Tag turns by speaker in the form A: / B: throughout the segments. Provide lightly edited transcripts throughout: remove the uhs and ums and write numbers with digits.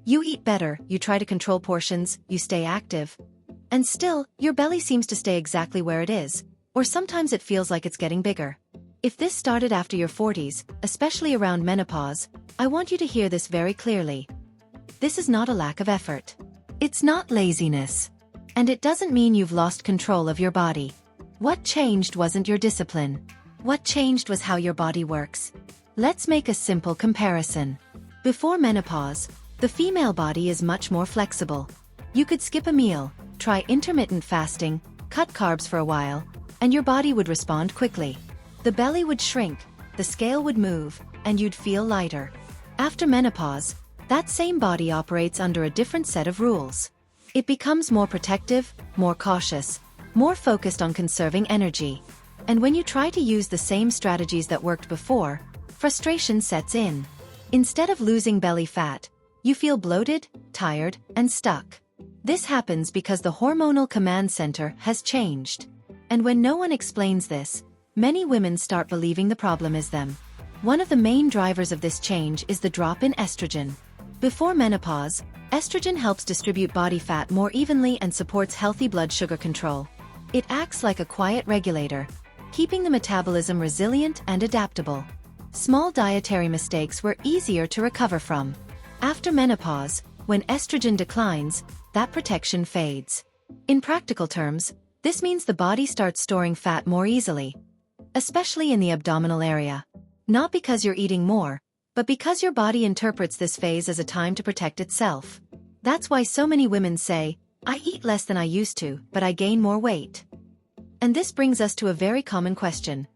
A: You eat better, you try to control portions, you stay active. And still, your belly seems to stay exactly where it is, or sometimes it feels like it's getting bigger. If this started after your 40s, especially around menopause, I want you to hear this very clearly. This is not a lack of effort. It's not laziness. And it doesn't mean you've lost control of your body. What changed wasn't your discipline. What changed was how your body works. Let's make a simple comparison. Before menopause, the female body is much more flexible. You could skip a meal, try intermittent fasting, cut carbs for a while, and your body would respond quickly. The belly would shrink, the scale would move, and you'd feel lighter. After menopause, that same body operates under a different set of rules. It becomes more protective, more cautious, more focused on conserving energy. And when you try to use the same strategies that worked before, frustration sets in. Instead of losing belly fat, you feel bloated, tired, and stuck. This happens because the hormonal command center has changed. And when no one explains this, many women start believing the problem is them. One of the main drivers of this change is the drop in estrogen. Before menopause, estrogen helps distribute body fat more evenly and supports healthy blood sugar control. It acts like a quiet regulator, keeping the metabolism resilient and adaptable. Small dietary mistakes were easier to recover from. After menopause, when estrogen declines, that protection fades. In practical terms, this means the body starts storing fat more easily, especially in the abdominal area. Not because you're eating more, but because your body interprets this phase as a time to protect itself. That's why so many women say, "I eat less than I used to, but I gain more weight." And this brings us to a very common question.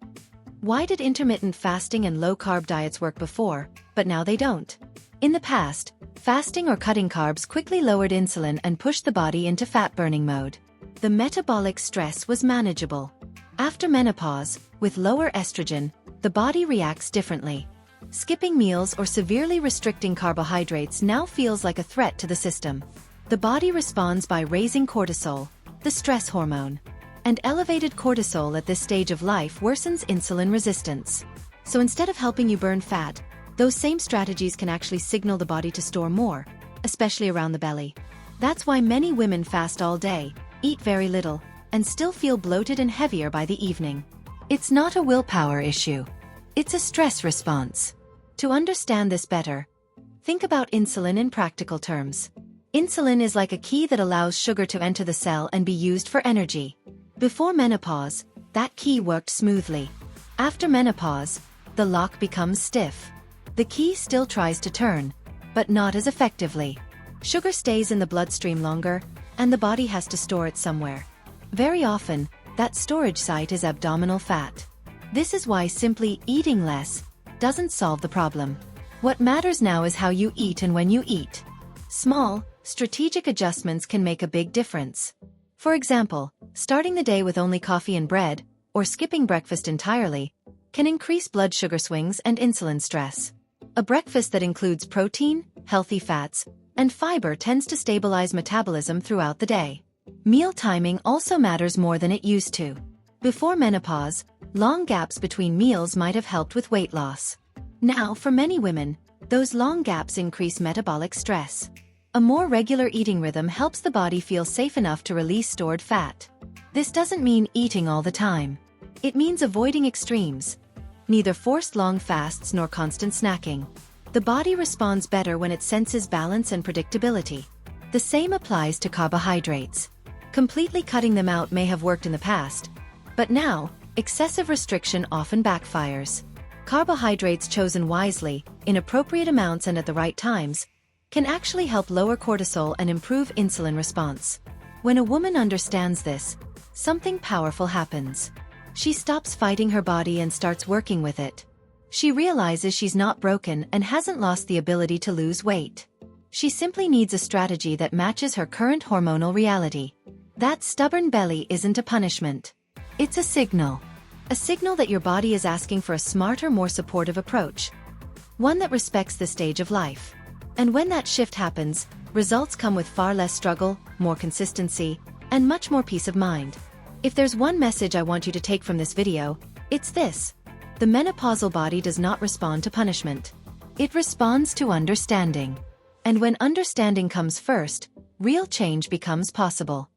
A: Why did intermittent fasting and low-carb diets work before, but now they don't? In the past, fasting or cutting carbs quickly lowered insulin and pushed the body into fat-burning mode. The metabolic stress was manageable. After menopause, with lower estrogen, the body reacts differently. Skipping meals or severely restricting carbohydrates now feels like a threat to the system. The body responds by raising cortisol, the stress hormone. And elevated cortisol at this stage of life worsens insulin resistance. So instead of helping you burn fat, those same strategies can actually signal the body to store more, especially around the belly. That's why many women fast all day, eat very little, and still feel bloated and heavier by the evening. It's not a willpower issue. It's a stress response. To understand this better, think about insulin in practical terms. Insulin is like a key that allows sugar to enter the cell and be used for energy. Before menopause, that key worked smoothly. After menopause, the lock becomes stiff. The key still tries to turn, but not as effectively. Sugar stays in the bloodstream longer, and the body has to store it somewhere. Very often, that storage site is abdominal fat. This is why simply eating less doesn't solve the problem. What matters now is how you eat and when you eat. Small, strategic adjustments can make a big difference. For example, starting the day with only coffee and bread, or skipping breakfast entirely, can increase blood sugar swings and insulin stress. A breakfast that includes protein, healthy fats, and fiber tends to stabilize metabolism throughout the day. Meal timing also matters more than it used to. Before menopause, long gaps between meals might have helped with weight loss. Now, for many women, those long gaps increase metabolic stress. A more regular eating rhythm helps the body feel safe enough to release stored fat. This doesn't mean eating all the time. It means avoiding extremes. Neither forced long fasts nor constant snacking. The body responds better when it senses balance and predictability. The same applies to carbohydrates. Completely cutting them out may have worked in the past, but now, excessive restriction often backfires. Carbohydrates chosen wisely, in appropriate amounts and at the right times, can actually help lower cortisol and improve insulin response. When a woman understands this, something powerful happens. She stops fighting her body and starts working with it. She realizes she's not broken and hasn't lost the ability to lose weight. She simply needs a strategy that matches her current hormonal reality. That stubborn belly isn't a punishment. It's a signal. A signal that your body is asking for a smarter, more supportive approach. One that respects the stage of life. And when that shift happens, results come with far less struggle, more consistency, and much more peace of mind. If there's one message I want you to take from this video, it's this. The menopausal body does not respond to punishment. It responds to understanding. And when understanding comes first, real change becomes possible.